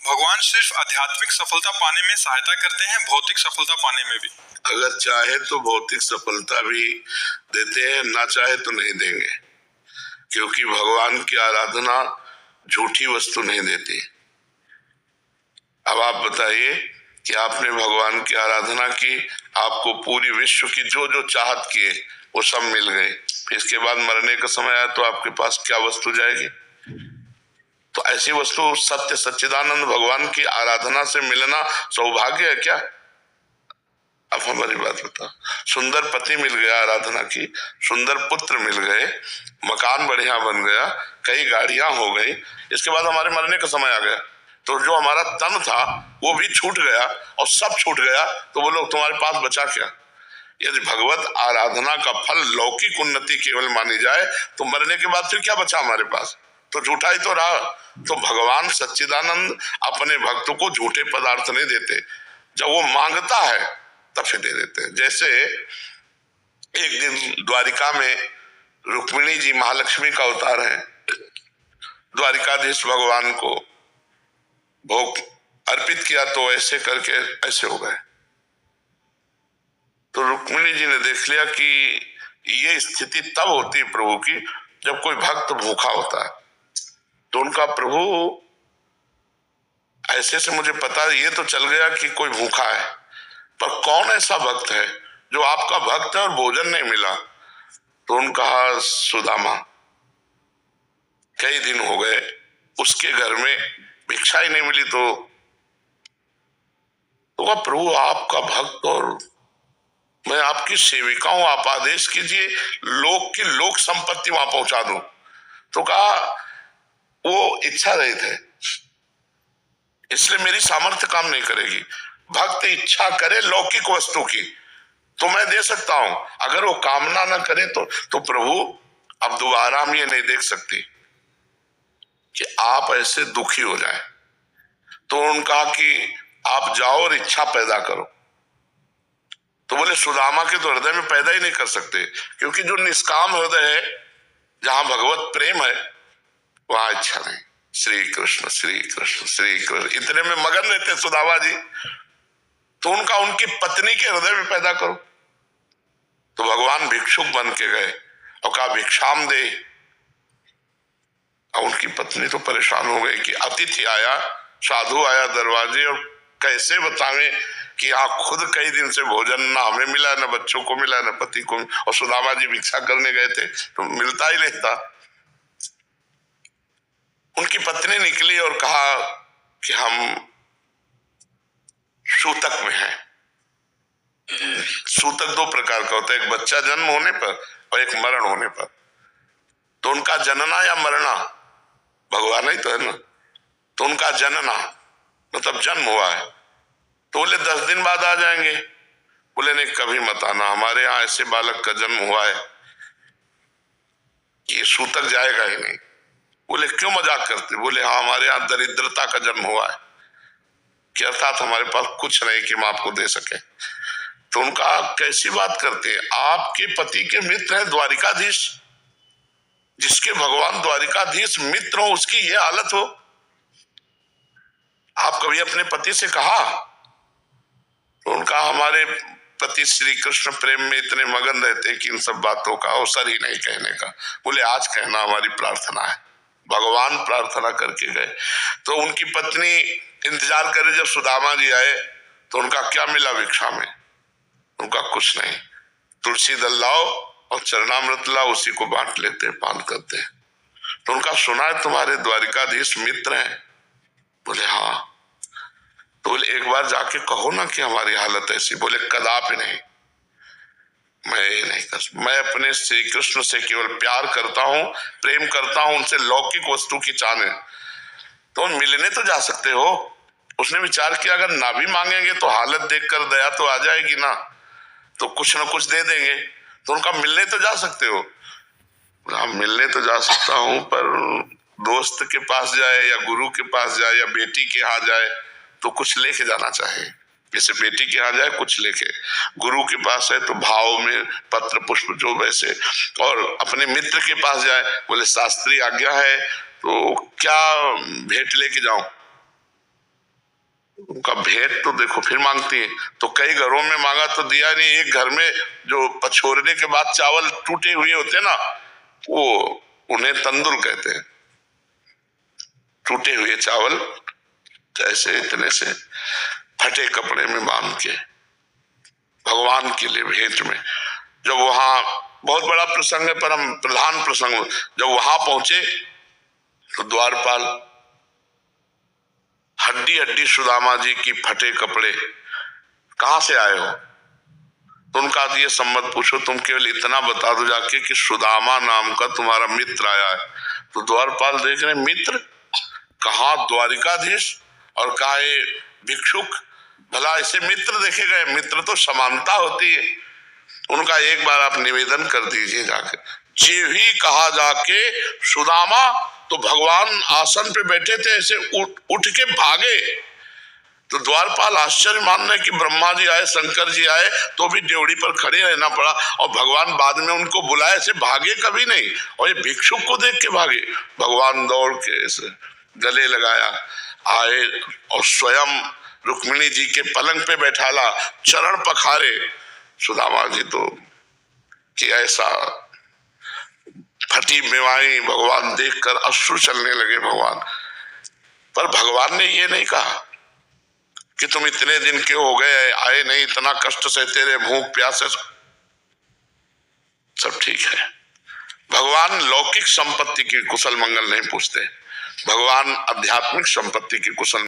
भगवान सिर्फ आध्यात्मिक सफलता पाने में सहायता करते हैं, भौतिक सफलता पाने में भी? अगर चाहे तो भौतिक सफलता भी देते हैं, ना चाहे तो नहीं देंगे, क्योंकि भगवान की आराधना झूठी वस्तु नहीं देती। अब आप बताइए कि आपने भगवान की आराधना की, आपको पूरी विश्व की जो जो चाहत किए वो सब मिल गए, फिर इसके बाद मरने का समय आया तो आपके पास क्या वस्तु जाएगी? तो ऐसी वस्तु सत्य सच्चिदानंद भगवान की आराधना से मिलना सौभाग्य है क्या? अब हमारी बात बताओ। सुंदर पति मिल गया आराधना की, सुंदर पुत्र मिल गए, मकान बढ़िया बन गया, कई गाड़ियां हो गई, इसके बाद हमारे मरने का समय आ गया तो जो हमारा तन था वो भी छूट गया और सब छूट गया, तो बोलो तुम्हारे पास बचा क्या? यदि भगवत आराधना का फल लौकिक उन्नति केवल मानी जाए तो मरने के बाद फिर क्या बचा हमारे पास? तो झूठा ही तो रहा। तो भगवान सच्चिदानंद अपने भक्त को झूठे पदार्थ नहीं देते, जब वो मांगता है तब फिर दे देते हैं। जैसे एक दिन द्वारिका में रुक्मिणी जी महालक्ष्मी का अवतार है, द्वारिकाधीश भगवान को भोग अर्पित किया तो ऐसे करके ऐसे हो गए। तो रुक्मिणी जी ने देख लिया कि ये स्थिति तब होती है प्रभु की जब कोई भक्त भूखा होता है। तो उनका प्रभु ऐसे से मुझे पता ये तो चल गया कि कोई भूखा है, पर कौन ऐसा भक्त है जो आपका भक्त है और भोजन नहीं मिला? तो उनका कहा सुदामा, कई दिन हो गए उसके घर में भिक्षा ही नहीं मिली। तो कहा प्रभु आपका भक्त और मैं आपकी सेविका हूं, आप आदेश कीजिए लोक की लोक संपत्ति वहां पहुंचा दूं। तो कहा वो इच्छा रहित है, इसलिए मेरी सामर्थ्य काम नहीं करेगी। भक्त इच्छा करे लौकिक वस्तु की तो मैं दे सकता हूं, अगर वो कामना ना करे तो प्रभु अब दोबारा हम ये नहीं देख सकते कि आप ऐसे दुखी हो जाए। तो उन्होंने कहा कि आप जाओ और इच्छा पैदा करो। तो बोले सुदामा के तो हृदय में पैदा ही नहीं कर सकते, क्योंकि जो निष्काम हृदय है, जहां भगवत प्रेम है, वहां इच्छा नहीं। श्री कृष्ण श्री कृष्ण श्री कृष्ण इतने में मगन रहते सुदामा जी। तो उनका उनकी पत्नी के हृदय में पैदा करो। तो भगवान भिक्षुक बन के गए और कहा भिक्षाम दे। और उनकी पत्नी तो परेशान हो गई कि अतिथि आया, साधु आया दरवाजे, और कैसे बतावे कि आप खुद कई दिन से भोजन ना हमें मिला, ना बच्चों को मिला, ना पति को, और सुदामा जी भिक्षा करने गए थे तो मिलता ही नहीं था। उनकी पत्नी निकली और कहा कि हम सूतक में हैं। सूतक दो प्रकार का होता है, एक बच्चा जन्म होने पर और एक मरण होने पर। तो उनका जनना या मरना भगवान ही तो है ना। तो उनका जनना मतलब जन्म हुआ है, तो बोले 10 दिन बाद आ जाएंगे। बोले नहीं कभी मत आना, हमारे यहाँ ऐसे बालक का जन्म हुआ है कि सूतक जाएगा ही नहीं। बोले क्यों मजाक करते? बोले हाँ हमारे यहाँ दरिद्रता का जन्म हुआ है, कि अर्थात हमारे पास कुछ नहीं कि हम आपको दे सके। तो उनका कैसी बात करते हैं, आपके पति के मित्र है द्वारिकाधीश, जिसके भगवान द्वारिकाधीश मित्र हो उसकी ये हालत हो। आप कभी अपने पति से कहा? तो उनका हमारे पति श्री कृष्ण प्रेम में इतने मगन रहते कि इन सब बातों का अवसर ही नहीं कहने का। बोले आज कहना हमारी प्रार्थना है। भगवान प्रार्थना करके गए। तो उनकी पत्नी इंतजार करे जब सुदामा जी आए, तो उनका क्या मिला भिक्षा में? उनका कुछ नहीं, तुलसी दल लाओ और चरणामृत लाओ, उसी को बांट लेते पान करते। तो उनका सुना है तुम्हारे द्वारिकाधीश मित्र हैं? बोले हाँ। तो बोले एक बार जाके कहो ना कि हमारी हालत ऐसी। बोले कदापि नहीं, मैं ये नहीं कर, मैं अपने श्री कृष्ण से केवल प्यार करता हूं, प्रेम करता हूं, उनसे लौकिक वस्तु की चाहने। तो मिलने तो जा सकते हो। उसने विचार किया अगर ना भी मांगेंगे तो हालत देखकर दया तो आ जाएगी ना, तो कुछ ना कुछ दे देंगे। तो उनका मिलने तो जा सकते हो। हाँ मिलने तो जा सकता हूं, पर दोस्त के पास जाए या गुरु के पास जाए या बेटी के यहाँ जाए तो कुछ लेके जाना चाहिए। जैसे बेटी के यहाँ जाए कुछ लेके, गुरु के पास है तो भाव में पत्र पुष्प जो वैसे, और अपने मित्र के पास जाए बोले शास्त्रीय आज्ञा है तो क्या भेंट लेके जाऊं? उनका भेंट तो देखो फिर मांगती है, तो कई घरों में मांगा तो दिया नहीं। एक घर में जो पछोरने के बाद चावल टूटे हुए होते ना, वो उन्हें तंदुल कहते हैं। टूटे हुए चावल ऐसे इतने से फटे कपड़े में बांध के भगवान के लिए भेंट में। जब वहां बहुत बड़ा प्रसंग है, पर हम प्रधान प्रसंग, जब वहां पहुंचे तो द्वारपाल हड्डी हड्डी सुदामा जी की फटे कपड़े, कहां से आए हो? तो उनका ये सम्मत पूछो, तुम केवल इतना बता दो जाके कि सुदामा नाम का तुम्हारा मित्र आया है। तो द्वारपाल देख रहे, मित्र कहा? द्वारिकाधीश और कहा ये भिक्षुक? भला इसे मित्र देखे गए? मित्र तो समानता होती है। उनका एक बार आप निवेदन कर दीजिए जाकर, जे ही कहा जाके सुदामा, तो भगवान आसन पे बैठे थे, ऐसे उठ के भागे। तो द्वारपाल आश्चर्य मान रहे कि ब्रह्मा जी आए, शंकर जी आए, तो भी ड्योढ़ी पर खड़े रहना पड़ा, और भगवान बाद में उनको बुलाए, ऐसे भागे कभी नहीं। और ये भिक्षुक को देख के भागे। भगवान दौड़ के ऐसे गले लगाया, आए और स्वयं रुक्मिणी जी के पलंग पे बैठाला, चरण पखारे। सुदामा जी तो कि ऐसा फटी मेवाई भगवान देखकर अश्रु चलने लगे भगवान। पर भगवान ने ये नहीं कहा कि तुम इतने दिन के हो गए आए नहीं, इतना कष्ट सहते रहे, भूख प्यास है, सब ठीक है। भगवान लौकिक संपत्ति की कुशल मंगल नहीं पूछते, भगवान आध्यात्मिक संपत्ति की कुशल